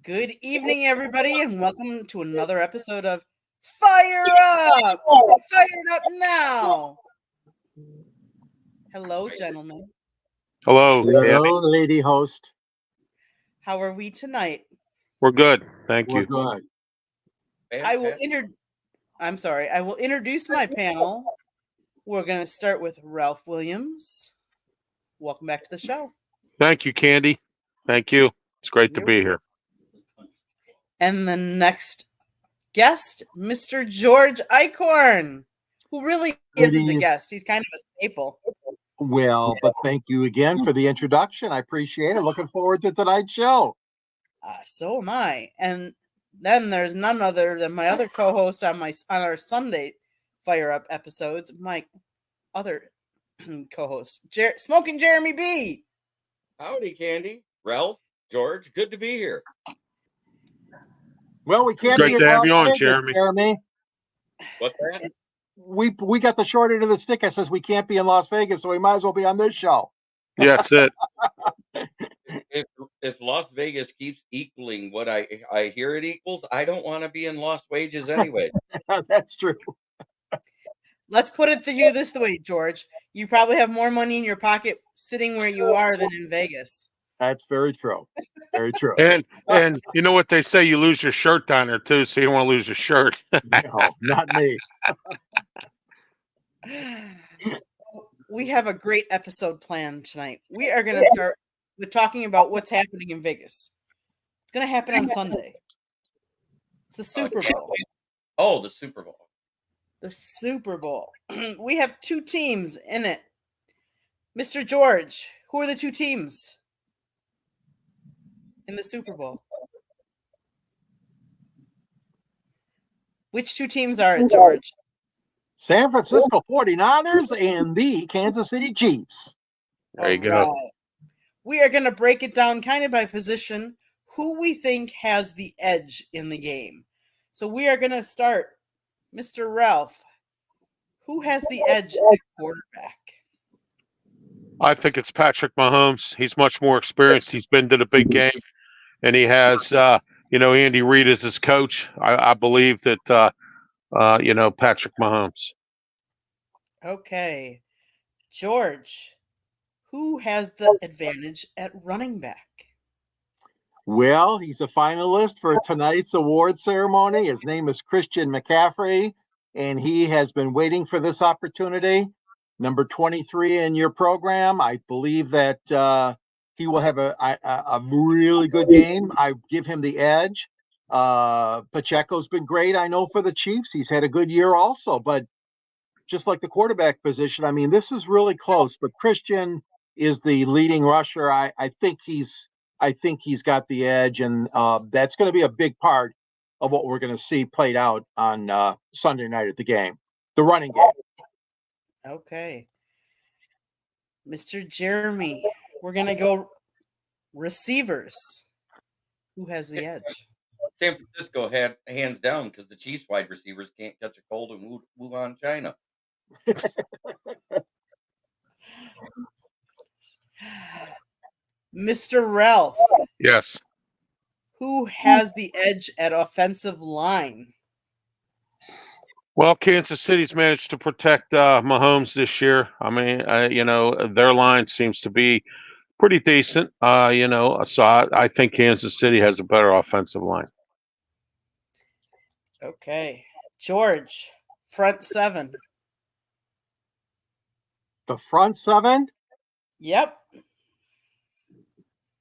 Good evening, everybody, and welcome to another episode of Fire Up! Fired Up Now! Hello, gentlemen. Hello, Tammy. Hello, lady host. How are we tonight? We're good. Thank We're you. good. I will introduce my panel. We're going to start with Ralph Williams. Welcome back to the show. Thank you, Candy. Thank you. It's great to be here. And the next guest, Mr. George Eichhorn, who really isn't a guest. He's kind of a staple. Well, but thank you again for the introduction. I appreciate it. Looking forward to tonight's show. So am I. And then there's none other than my other co-host on our Sunday Fire Up episodes, my other co-host, Smoking Jeremy B. Howdy, Candy, Ralph, George. Good to be here. Well, we can't Great be to have you on, Vegas, Jeremy. What's that? We got the short end of the stick. I says we can't be in Las Vegas, so we might as well be on this show. Yeah, that's it. If Las Vegas keeps equaling what I hear it equals, I don't want to be in lost wages anyway. That's true. Let's put it to you this way, George. You probably have more money in your pocket sitting where you are than in Vegas. That's very true. Very true. And you know what they say, you lose your shirt down there too, so you don't want to lose your shirt. No, not me. We have a great episode planned tonight. We are going to start with talking about what's happening in Vegas. It's going to happen on Sunday. It's the Super Bowl. Oh, the Super Bowl. The Super Bowl. We have two teams in it. Mr. George, who are the two teams in the Super Bowl? Which two teams are it, George? San Francisco 49ers and the Kansas City Chiefs. There you go. Right. We are going to break it down kind of by position, who we think has the edge in the game. So we are going to start, Mr. Ralph. Who has the edge at quarterback? I think it's Patrick Mahomes. He's much more experienced. He's been to the big game, and he has, Andy Reid as his coach. I believe that, Patrick Mahomes. Okay. George, who has the advantage at running back? Well, he's a finalist for tonight's award ceremony. His name is Christian McCaffrey, and he has been waiting for this opportunity. Number 23 in your program. I believe that he will have a really good game. I give him the edge. Pacheco's been great, I know, for the Chiefs. He's had a good year also, but just like the quarterback position, I mean, this is really close, but Christian is the leading rusher. I think he's got the edge, and that's going to be a big part of what we're going to see played out on Sunday night at the game, the running game. Okay. Mr. Jeremy, we're going to go receivers. Who has the edge? San Francisco had hands down because the Chiefs wide receivers can't catch a cold in Wuhan, China. Mr. Ralph. Yes. Who has the edge at offensive line? Well, Kansas City's managed to protect Mahomes this year. I mean, their line seems to be pretty decent. So I think Kansas City has a better offensive line. Okay. George, front seven. The front seven? Yep.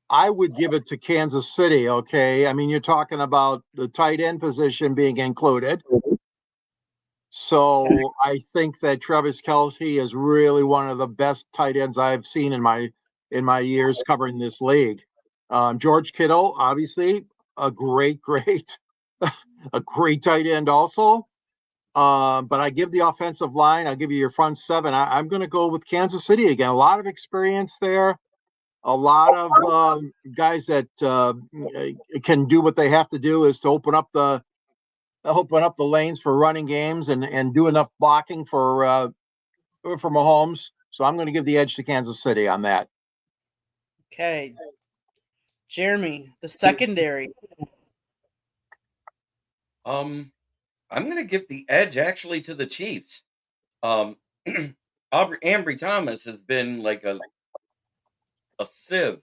I would give it to Kansas City, okay? I mean, you're talking about the tight end position being included. So I think that Travis Kelce is really one of the best tight ends I've seen in my years covering this league. George Kittle, obviously, a great a great tight end also. But I give the offensive line, I'll give you your front seven. I'm going to go with Kansas City again. A lot of experience there. A lot of guys that can do what they have to do is to open up the lanes for running games and do enough blocking for Mahomes. So I'm going to give the edge to Kansas City on that. Okay. Jeremy, the secondary. I'm going to give the edge actually to the Chiefs. Um, Ambry Thomas has been like a sieve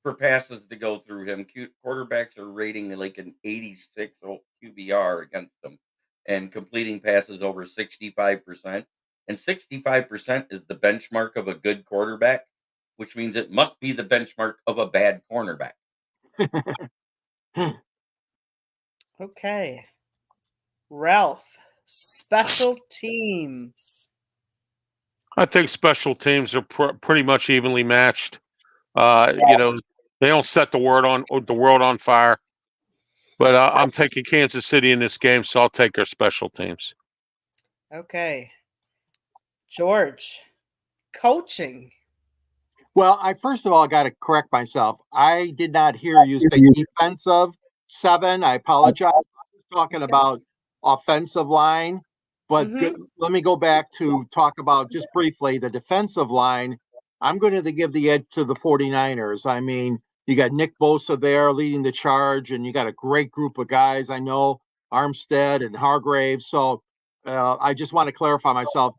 for passes to go through him. Quarterbacks are rating like an 86 QBR against them and completing passes over 65%. And 65% is the benchmark of a good quarterback, which means it must be the benchmark of a bad cornerback. Okay. Ralph, special teams. I think special teams are pretty much evenly matched. They don't set the world on fire. But I'm taking Kansas City in this game, so I'll take their special teams. Okay. George, coaching. Well, I first of all got to correct myself. I did not hear you say defensive 7. I apologize. I was talking about offensive line. But let me go back to talk about just briefly the defensive line. I'm going to give the edge to the 49ers. I mean, you got Nick Bosa there leading the charge, and you got a great group of guys. I know Armstead and Hargrave. So I just want to clarify myself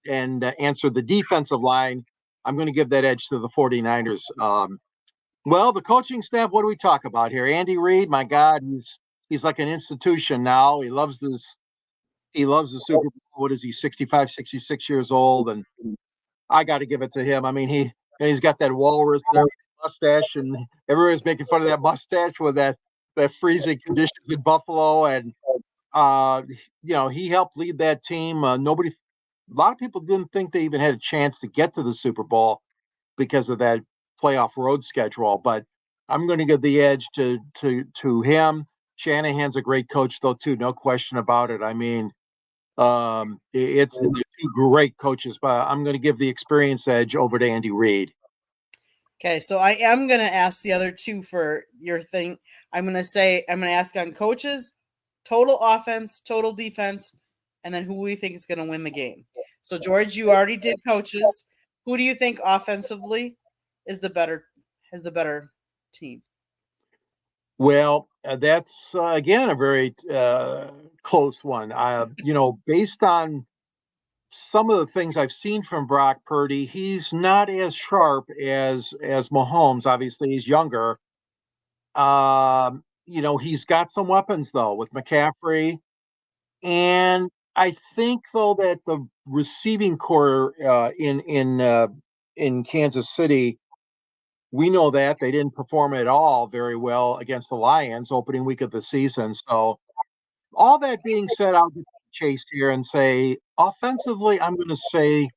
and answer the defensive line. I'm going to give that edge to the 49ers. Well, the coaching staff, what do we talk about here? Andy Reid, my God, he's like an institution now. He loves this. He loves the Super Bowl. What is he, 65, 66 years old? And I got to give it to him. I mean, he's got that walrus there, mustache, and everybody's making fun of that mustache with that freezing conditions in Buffalo. And he helped lead that team. A lot of people didn't think they even had a chance to get to the Super Bowl because of that playoff road schedule. But I'm going to give the edge to him. Shanahan's a great coach, though, too. No question about it. I mean, it's they're two great coaches, but I'm going to give the experience edge over to Andy Reid. Okay, so I am going to ask the other two for your thing. I'm going to ask on coaches, total offense, total defense, and then who we think is going to win the game. So, George, you already did coaches. Who do you think offensively has the better team? Well, that's again a very close one. Based on some of the things I've seen from Brock Purdy, he's not as sharp as Mahomes. Obviously, he's younger. He's got some weapons though with McCaffrey, and I think though that the receiving core in Kansas City, we know that they didn't perform at all very well against the Lions opening week of the season. So all that being said, I'll just chase here and say offensively, I'm going to say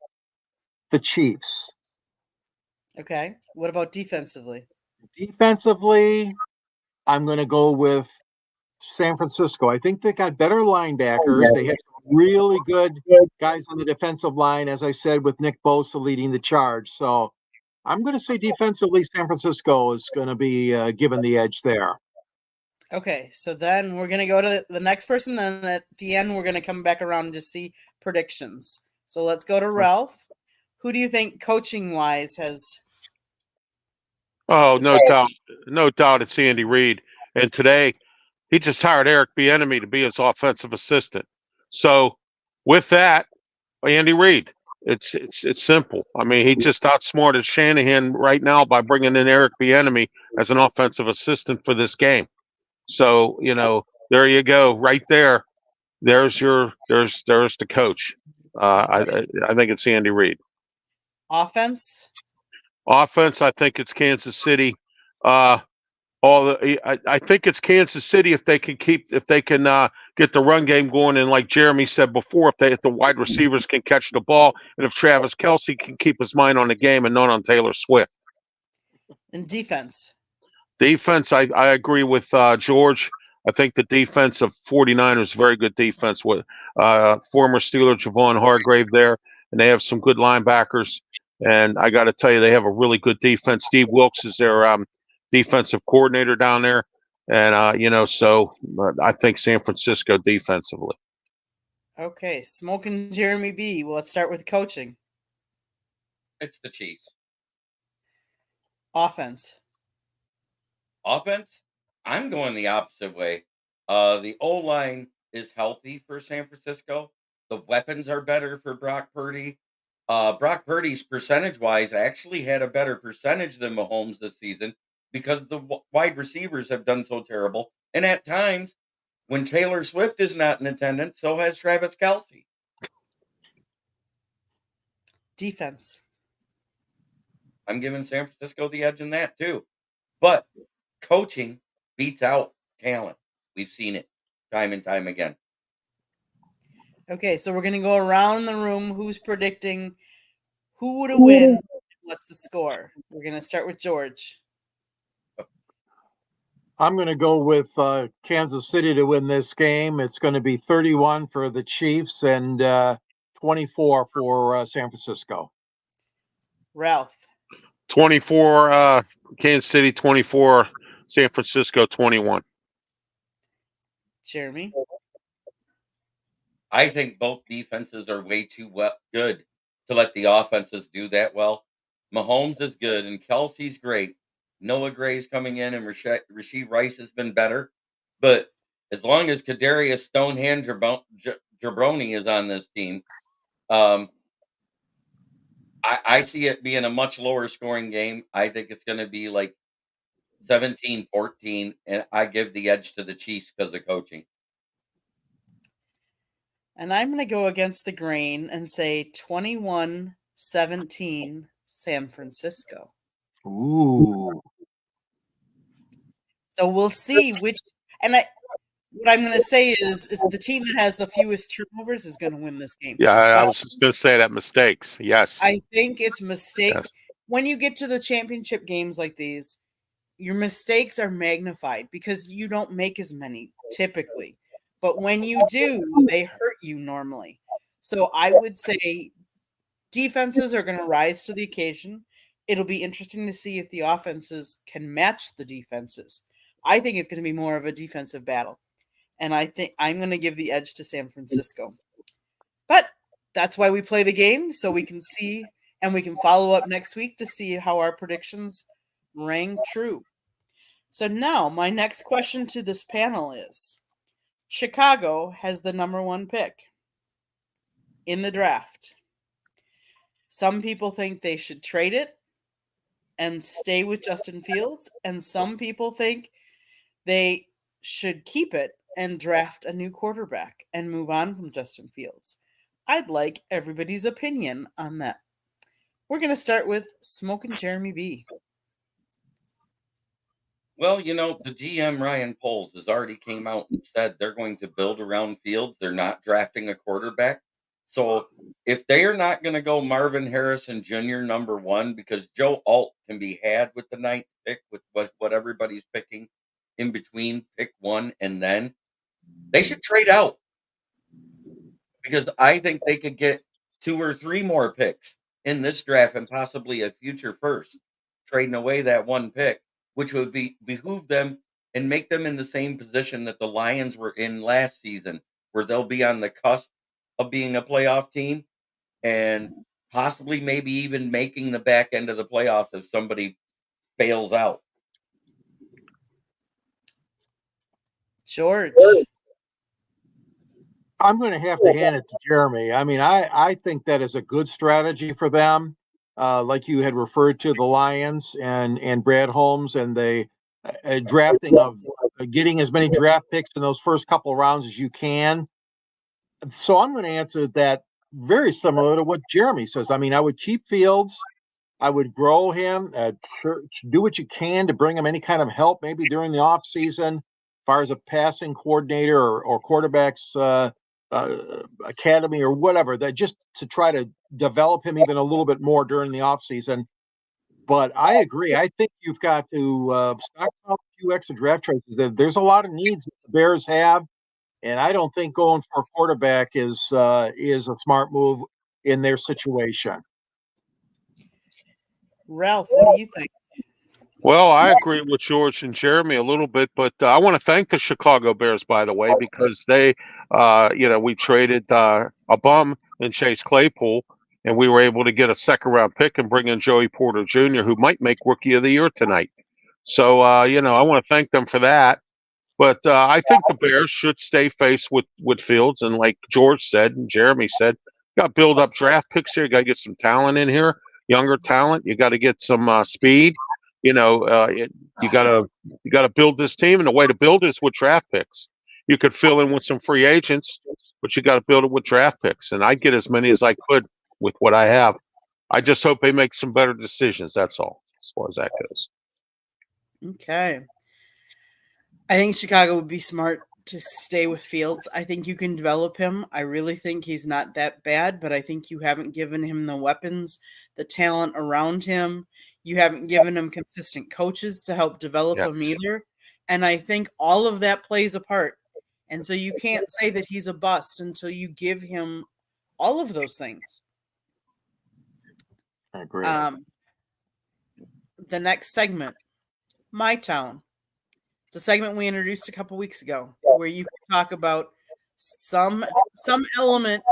the Chiefs. Okay. What about defensively? Defensively, I'm going to go with San Francisco. I think they got better linebackers. They have some really good guys on the defensive line, as I said, with Nick Bosa leading the charge. So I'm going to say defensively, San Francisco is going to be given the edge there. Okay, so then we're going to go to the next person. Then at the end, we're going to come back around and just see predictions. So let's go to Ralph. Who do you think coaching-wise has... Oh, no doubt, it's Andy Reid. And today, he just hired Eric Bieniemy to be his offensive assistant. So, with that, Andy Reid, it's simple. I mean, he just outsmarted Shanahan right now by bringing in Eric Bieniemy as an offensive assistant for this game. So, there you go, right there. There's the coach. I think it's Andy Reid. Offense? Offense, I think it's Kansas City. I think it's Kansas City if they can get the run game going, and like Jeremy said before, if the wide receivers can catch the ball, and if Travis Kelce can keep his mind on the game and not on Taylor Swift. And defense? Defense, I agree with George. I think the defense of 49ers, very good defense with former Steeler Javon Hargrave there, and they have some good linebackers. And I got to tell you, they have a really good defense. Steve Wilkes is their defensive coordinator down there, and so I think San Francisco defensively. Okay, Smoking Jeremy B. Well, let's start with coaching. It's the Chiefs. Offense? Offense, I'm going the opposite way. The O line is healthy for San Francisco. The weapons are better for Brock Purdy. Brock Purdy's percentage wise actually had a better percentage than Mahomes this season because the wide receivers have done so terrible. And at times, when Taylor Swift is not in attendance, so has Travis Kelsey. Defense. I'm giving San Francisco the edge in that too. But coaching beats out talent. We've seen it time and time again. Okay, so we're going to go around the room. Who's predicting who would win? What's the score? We're going to start with George. I'm going to go with Kansas City to win this game. It's going to be 31 for the Chiefs and 24 for San Francisco. Ralph. 24 Kansas City, 24 San Francisco, 21. Jeremy. I think both defenses are way too good to let the offenses do that well. Mahomes is good and Kelsey's great. Noah Gray's coming in and Rasheed Rice has been better. But as long as Kadarius Stonehand Jabroni is on this team, I see it being a much lower scoring game. I think it's going to be like 17-14, and I give the edge to the Chiefs because of coaching. And I'm going to go against the grain and say 21-17 San Francisco. Ooh. So we'll see which, and what I'm going to say is the team that has the fewest turnovers is going to win this game. Yeah, I was just going to say that mistakes. Yes. I think it's mistake. Yes. When you get to the championship games like these, your mistakes are magnified because you don't make as many typically. But when you do, they hurt you normally. So I would say defenses are going to rise to the occasion. It'll be interesting to see if the offenses can match the defenses. I think it's going to be more of a defensive battle. And I think I'm going to give the edge to San Francisco. But that's why we play the game, so we can see and we can follow up next week to see how our predictions rang true. So now my next question to this panel is, Chicago has the number 1 pick in the draft. Some people think they should trade it and stay with Justin Fields, and some people think they should keep it and draft a new quarterback and move on from Justin Fields. I'd like everybody's opinion on that. We're going to start with Smokin' Jeremy B. Well, the GM Ryan Poles has already came out and said they're going to build around Fields. They're not drafting a quarterback. So if they are not going to go Marvin Harrison Jr. number 1, because Joe Alt can be had with the 9th pick with what everybody's picking in between pick 1 and then, they should trade out. Because I think they could get 2 or 3 more picks in this draft and possibly a future first, trading away that 1 pick, which would behoove them and make them in the same position that the Lions were in last season, where they'll be on the cusp of being a playoff team and possibly maybe even making the back end of the playoffs if somebody fails out. George. I'm going to have to hand it to Jeremy. I mean, I think that is a good strategy for them. Like you had referred to the Lions and Brad Holmes and the drafting of getting as many draft picks in those first couple of rounds as you can. So I'm going to answer that very similar to what Jeremy says. I mean, I would keep Fields. I would grow him, do what you can to bring him any kind of help, maybe during the off season, as far as a passing coordinator or quarterbacks academy or whatever, that just to try to develop him even a little bit more during the off season. But I agree. I think you've got to stockpile a few extra draft choices. There's a lot of needs that the Bears have, and I don't think going for a quarterback is a smart move in their situation. Ralph, what do you think? Well, I agree with George and Jeremy a little bit, but I want to thank the Chicago Bears, by the way, because they, we traded a bum in Chase Claypool, and we were able to get a second-round pick and bring in Joey Porter Jr., who might make Rookie of the Year tonight. So, I want to thank them for that. But I think the Bears should stay face with Fields, and like George said and Jeremy said, got to build up draft picks here. You got to get some talent in here, younger talent. You got to get some speed. You know, you got to build this team, and the way to build it is with draft picks. You could fill in with some free agents, but you got to build it with draft picks. And I'd get as many as I could with what I have. I just hope they make some better decisions. That's all, as far as that goes. Okay. I think Chicago would be smart to stay with Fields. I think you can develop him. I really think he's not that bad, but I think you haven't given him the weapons, the talent around him. You haven't given him consistent coaches to help develop him Yes. either. And I think all of that plays a part. And so you can't say that he's a bust until you give him all of those things. I agree. The next segment, My Town. It's a segment we introduced a couple weeks ago where you can talk about some element,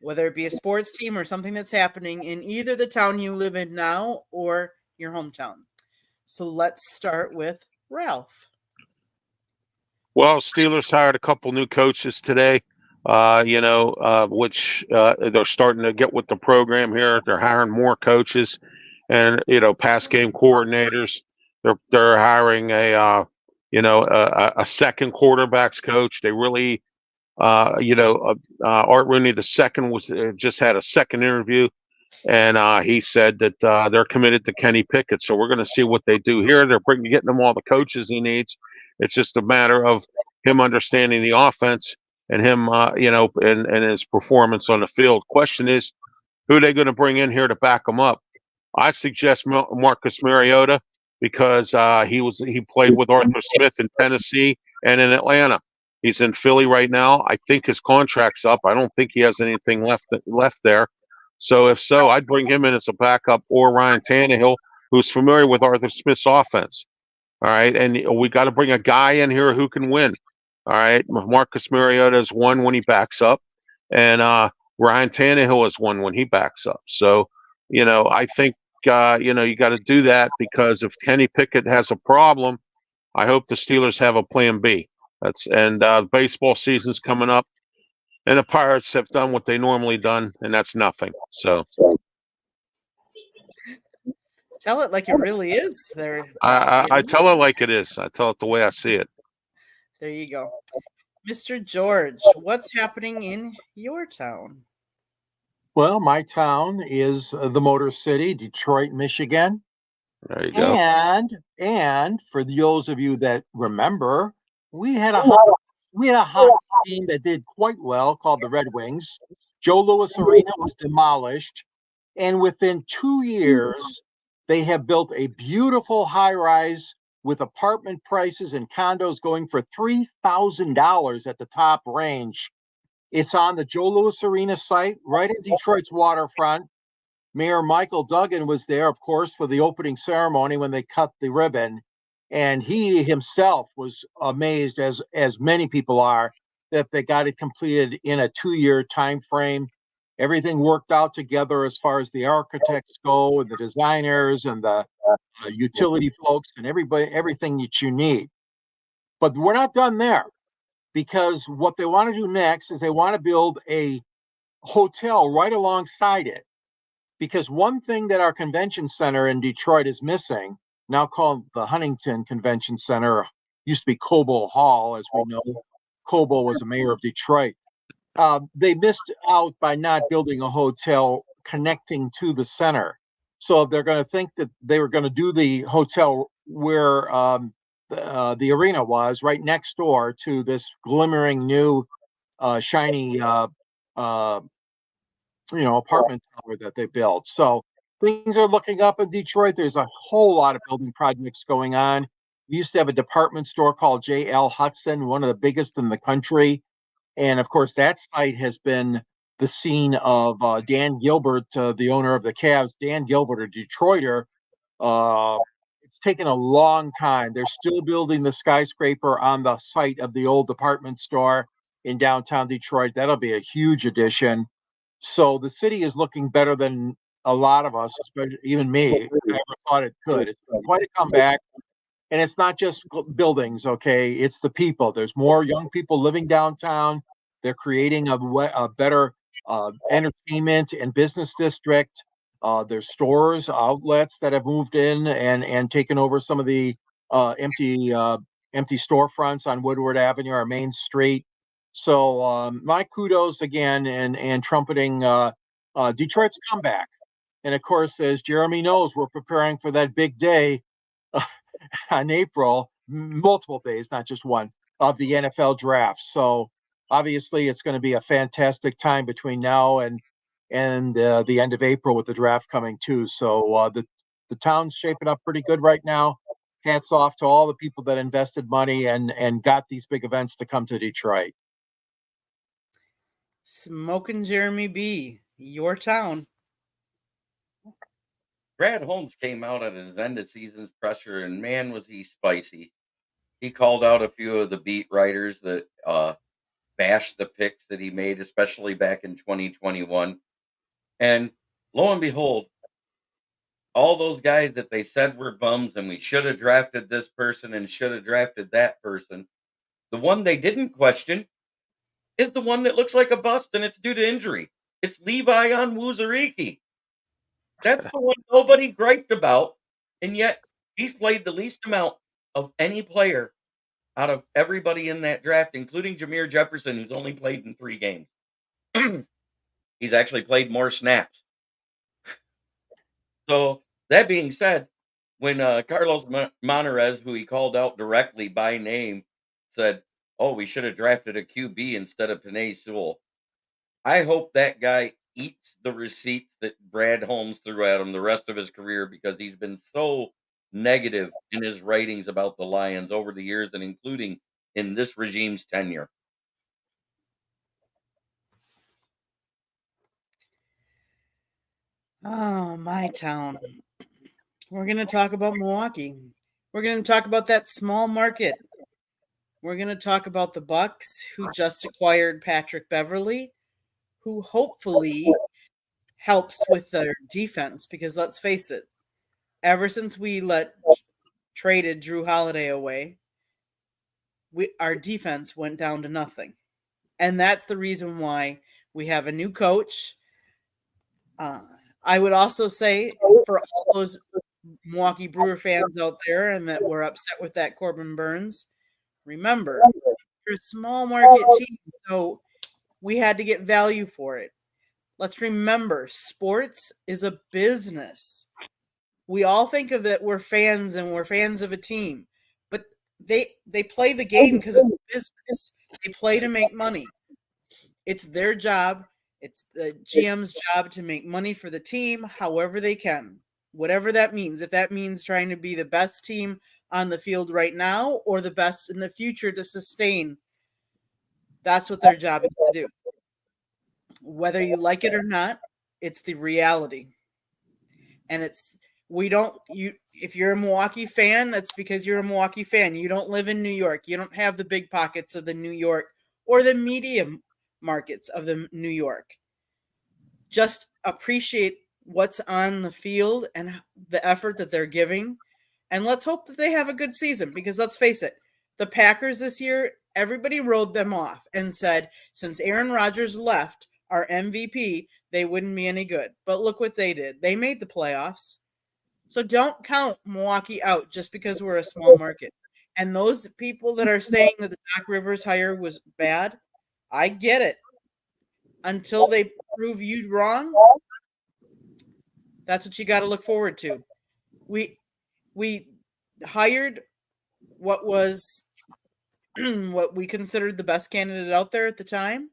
whether it be a sports team or something that's happening in either the town you live in now or your hometown. So let's start with Ralph. Well, Steelers hired a couple new coaches today. Which they're starting to get with the program here. They're hiring more coaches, and pass game coordinators. They're hiring a second quarterbacks coach. They really, Art Rooney the second was just had a second interview, and he said that they're committed to Kenny Pickett. So we're going to see what they do here. They're getting him all the coaches he needs. It's just a matter of him understanding the offense and him, and his performance on the field. Question is, who are they going to bring in here to back him up? I suggest Marcus Mariota because he played with Arthur Smith in Tennessee and in Atlanta. He's in Philly right now. I think his contract's up. I don't think he has anything left there. So if so, I'd bring him in as a backup, or Ryan Tannehill, who's familiar with Arthur Smith's offense. All right, and we got to bring a guy in here who can win. All right, Marcus Mariota is one when he backs up, and Ryan Tannehill is one when he backs up. So, I think you got to do that, because if Kenny Pickett has a problem, I hope the Steelers have a plan B. Baseball season's coming up, and the Pirates have done what they normally done, and that's nothing. So Tell it like it really is. There, I tell it like it is. I tell it the way I see it. There you go. Mr. George, what's happening in your town? Well, my town is the Motor City, Detroit, Michigan. There you go. And for those of you that remember, we had a hockey team that did quite well called the Red Wings. Joe Louis Arena was demolished, and within 2 years, they have built a beautiful high-rise with apartment prices and condos going for $3,000 at the top range. It's on the Joe Louis Arena site, right in Detroit's waterfront. Mayor Michael Duggan was there, of course, for the opening ceremony when they cut the ribbon. And he himself was amazed, as many people are, that they got it completed in a 2-year time frame. Everything worked out together as far as the architects go, and the designers and the utility folks and everything that you need. But we're not done there, because what they want to do next is they want to build a hotel right alongside it. Because one thing that our convention center in Detroit is missing, now called the Huntington Convention Center, used to be Cobo Hall, as we know. Cobo was the mayor of Detroit. They missed out by not building a hotel connecting to the center. So they're going to think that they were going to do the hotel where the arena was, right next door to this glimmering new shiny apartment tower that they built. So things are looking up in Detroit. There's a whole lot of building projects going on. We used to have a department store called J.L. Hudson, one of the biggest in the country. And of course, that site has been the scene of Dan Gilbert, the owner of the Cavs. Dan Gilbert, a Detroiter. It's taken a long time. They're still building the skyscraper on the site of the old department store in downtown Detroit. That'll be a huge addition. So the city is looking better than a lot of us, especially even me, ever thought it could. It's quite a comeback. And it's not just buildings, okay? It's the people. There's more young people living downtown. They're creating a better entertainment and business district. There's stores, outlets that have moved in and taken over some of the empty storefronts on Woodward Avenue, our main street. So my kudos again and trumpeting Detroit's comeback. And of course, as Jeremy knows, we're preparing for that big day on April, multiple days, not just one, of the NFL draft. So obviously, it's going to be a fantastic time between now and the end of April with the draft coming too. So the town's shaping up pretty good right now. Hats off to all the people that invested money and got these big events to come to Detroit. Smoking Jeremy B, your town. Brad Holmes came out at his end of season's pressure, and man, was he spicy. He called out a few of the beat writers that bashed the picks that he made, especially back in 2021. And lo and behold, all those guys that they said were bums and we should have drafted this person and should have drafted that person, the one they didn't question is the one that looks like a bust, and it's due to injury. It's Levi Onwuzurike. That's the one nobody griped about, and yet he's played the least amount of any player out of everybody in that draft, including Jameer Jefferson, who's only played in 3 games. He's actually played more snaps. So that being said, when Carlos Monarez, who he called out directly by name, said, "Oh, we should have drafted a QB instead of Penei Sewell," I hope that guy eats the receipts that Brad Holmes threw at him the rest of his career, because he's been so negative in his writings about the Lions over the years, and including in this regime's tenure. Oh, my town. We're going to talk about Milwaukee. We're going to talk about that small market. We're going to talk about the Bucks, who just acquired Patrick Beverley, who hopefully helps with their defense, because let's face it, ever since we traded Drew Holiday away, our defense went down to nothing. And that's the reason why we have a new coach. I would also say, for all those Milwaukee Brewer fans out there and that were upset with that Corbin Burns, remember, you're a small market team, so we had to get value for it. Let's remember, sports is a business. We all think of that we're fans and we're fans of a team, but they play the game because it's a business. They play to make money. It's their job. It's the GM's job to make money for the team however they can, whatever that means. If that means trying to be the best team on the field right now or the best in the future to sustain, that's what their job is to do. Whether you like it or not, it's the reality. And if you're a Milwaukee fan, that's because you're a Milwaukee fan. You don't live in New York. You don't have the big pockets of the New York or the medium markets of the New York. Just appreciate what's on the field and the effort that they're giving. And let's hope that they have a good season, because let's face it, the Packers this year, everybody rode them off and said, since Aaron Rodgers left, our MVP, they wouldn't be any good. But look what they did. They made the playoffs. So don't count Milwaukee out just because we're a small market. And those people that are saying that the Doc Rivers hire was bad, I get it. Until they prove you wrong, that's what you got to look forward to. We hired what was what we considered the best candidate out there at the time.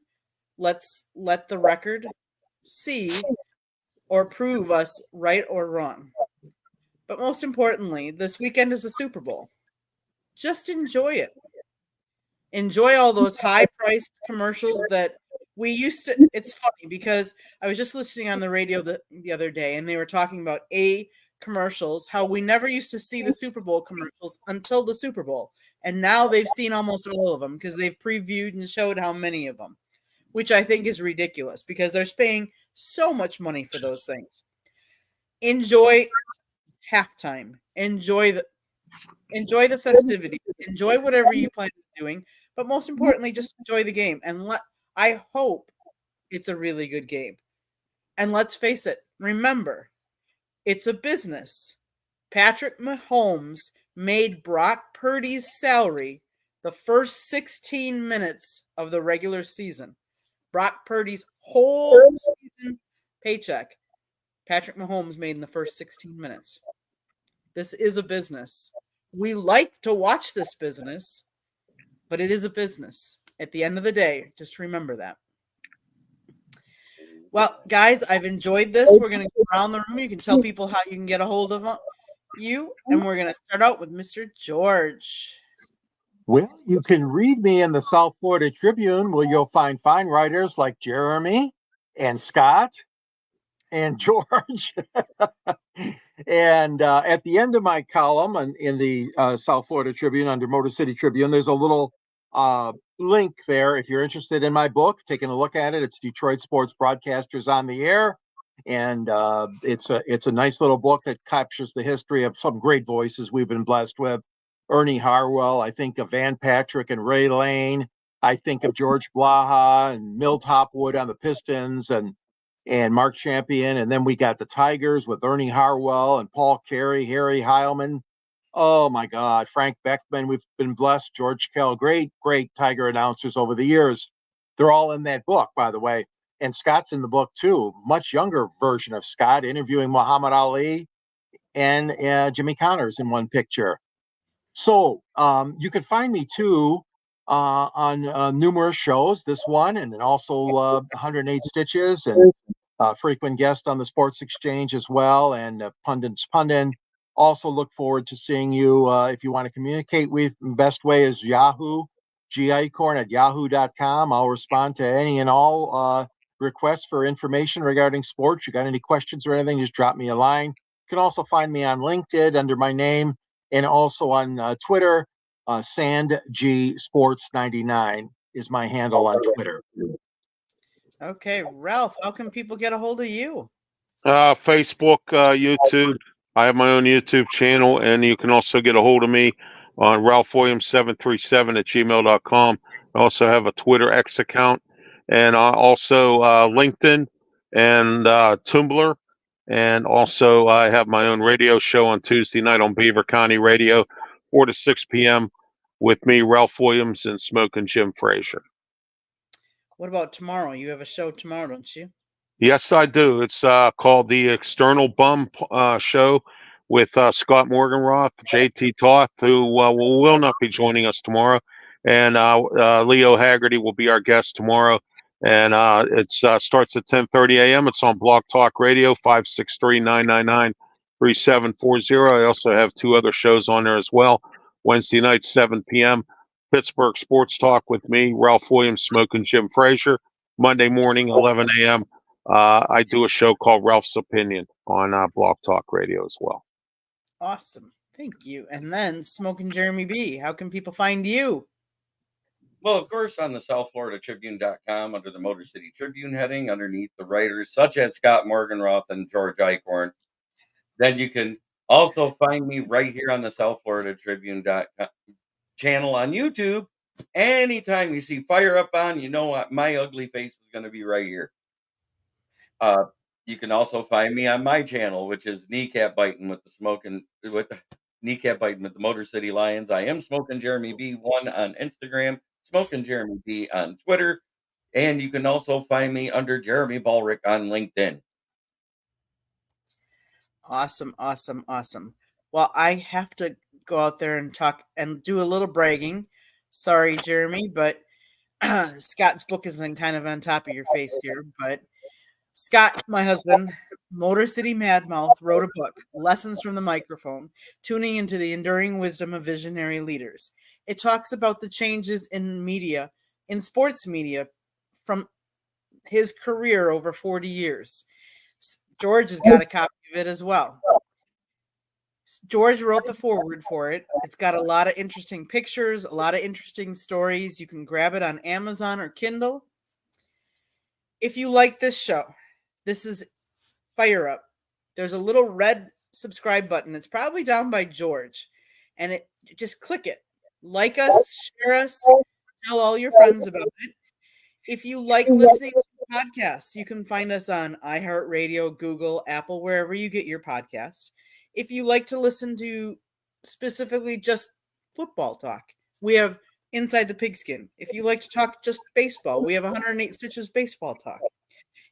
Let's let the record see or prove us right or wrong. But most importantly, this weekend is the Super Bowl. Just enjoy it. Enjoy all those high-priced commercials that we used to. It's funny because I was just listening on the radio the other day, and they were talking about commercials, how we never used to see the Super Bowl commercials until the Super Bowl. And now they've seen almost all of them because they've previewed and showed how many of them, which I think is ridiculous because they're paying so much money for those things. Enjoy halftime. Enjoy Enjoy the festivities. Enjoy whatever you plan on doing. But most importantly, just enjoy the game. And I hope it's a really good game. And let's face it, remember, it's a business. Patrick Mahomes made Brock Purdy's salary the first 16 minutes of the regular season. Brock Purdy's whole season paycheck, Patrick Mahomes made in the first 16 minutes. This is a business. We like to watch this business, but it is a business. At the end of the day, just remember that. Well, guys, I've enjoyed this. We're going to go around the room. You can tell people how you can get a hold of you, and we're going to start out with Mr. George. Well, you can read me in the South Florida Tribune, where you'll find fine writers like Jeremy and Scott and George. And at the end of my column in the South Florida Tribune under Motor City Tribune, there's a little link there. If you're interested in my book, taking a look at it, it's Detroit Sports Broadcasters on the Air. And it's a nice little book that captures the history of some great voices we've been blessed with. Ernie Harwell, I think of Van Patrick and Ray Lane. I think of George Blaha and Milt Hopwood on the Pistons and Mark Champion. And then we got the Tigers with Ernie Harwell and Paul Carey, Harry Heilman. Oh my God, Frank Beckman. We've been blessed. George Kell, great Tiger announcers over the years. They're all in that book, by the way. And Scott's in the book too. Much younger version of Scott interviewing Muhammad Ali and Jimmy Connors in one picture. So you can find me too on numerous shows, this one, and then also 108 Stitches and frequent guest on the Sports Exchange as well, and Pundit's Pundin. Also look forward to seeing you if you want to communicate with. The best way is Yahoo, gicorn@yahoo.com. I'll respond to any and all requests for information regarding sports. You got any questions or anything, just drop me a line. You can also find me on LinkedIn under my name, and also on Twitter. SandG Sports 99 is my handle on Twitter. Okay, Ralph, how can people get a hold of you? Facebook, YouTube. I have my own YouTube channel, and you can also get a hold of me on ralphwilliams737@gmail.com. I also have a Twitter X account, and also LinkedIn and Tumblr. And also, I have my own radio show on Tuesday night on Beaver County Radio, 4 to 6 p.m. with me, Ralph Williams, and Smoking Jim Frazier. What about tomorrow? You have a show tomorrow, don't you? Yes, I do. It's called the External Bum Show with Scott Morganroth, JT Toth, who will not be joining us tomorrow, and Leo Haggerty will be our guest tomorrow. And it starts at 10:30 a.m. It's on Blog Talk Radio, 563-999-3740. I also have two other shows on there as well. Wednesday night, 7 p.m., Pittsburgh Sports Talk with me, Ralph Williams, Smoking Jim Frazier. Monday morning, 11 a.m., I do a show called Ralph's Opinion on Blog Talk Radio as well. Awesome. Thank you. And then Smoking Jeremy B. How can people find you? Well, of course, on the SouthFloridaTribune.com under the Motor City Tribune heading, underneath the writers such as Scott Morganroth and George Eichhorn. Then you can also find me right here on the SouthFloridaTribune.com channel on YouTube. Anytime you see Fire Up on, you know what, my ugly face is going to be right here. You can also find me on my channel, which is Kneecap Biting with the Motor City Lions. I am Smoking Jeremy B1 on Instagram, Smoking Jeremy B on Twitter, and you can also find me under Jeremy Ballrick on LinkedIn. Awesome. Well, I have to go out there and talk and do a little bragging. Sorry, Jeremy, but Scott's book is kind of on top of your face here. But Scott, my husband, Motor City Madmouth, wrote a book, Lessons from the Microphone, Tuning into the Enduring Wisdom of Visionary Leaders. It talks about the changes in media, in sports media, from his career over 40 years. George has got a copy of it as well. George wrote the foreword for it. It's got a lot of interesting pictures, a lot of interesting stories. You can grab it on Amazon or Kindle. If you like this show, this is Fire Up. There's a little red subscribe button. It's probably down by George. and it just click it. Like us, share us, tell all your friends about it. If you like listening to podcasts, you can find us on iHeartRadio, Google, Apple, wherever you get your podcast. If you like to listen to specifically just football talk, we have Inside the Pigskin. If you like to talk just baseball, we have 108 Stitches Baseball Talk.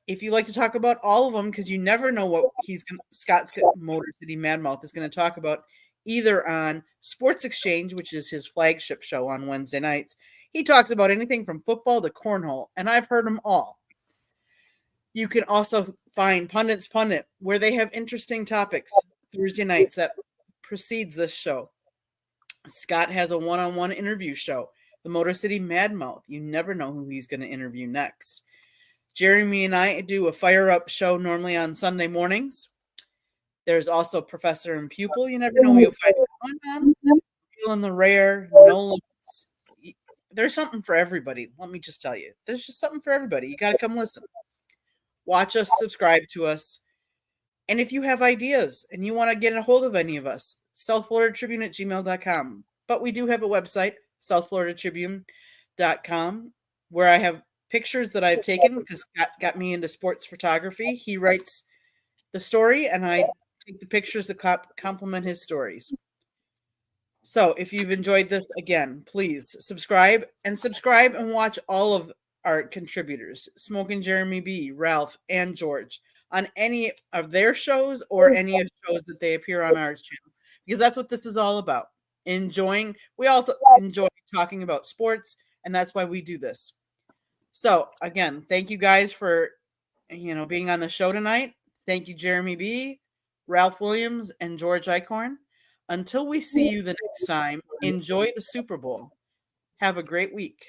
If you like to talk about all of them, because you never know what Scott's Motor City Madmouth is going to talk about, either on Sports Exchange, which is his flagship show on Wednesday nights. He talks about anything from football to cornhole, and I've heard them all. You can also find Pundit's Pundit, where they have interesting topics Thursday nights that precedes this show. Scott has a one-on-one interview show, the Motor City Madmouth. You never know who he's going to interview next. Jeremy and I do a fire-up show normally on Sunday mornings. There's also Professor and Pupil. You never know who you'll find that one on. Feeling the Rare, No Limits. There's something for everybody. Let me just tell you. There's just something for everybody. You got to come listen. Watch us, subscribe to us. And if you have ideas and you want to get a hold of any of us, southfloridatribune@gmail.com. But we do have a website, southfloridatribune.com, where I have pictures that I've taken because Scott got me into sports photography. He writes the story, and I take the pictures that complement his stories. So if you've enjoyed this, again, please subscribe and watch all of our contributors, Smoking Jeremy B, Ralph, and George, on any of their shows or any of the shows that they appear on our channel, because that's what this is all about. We all enjoy talking about sports, and that's why we do this. So again, thank you guys for being on the show tonight. Thank you, Jeremy B, Ralph Williams, and George Eichhorn. Until we see you the next time, enjoy the Super Bowl. Have a great week.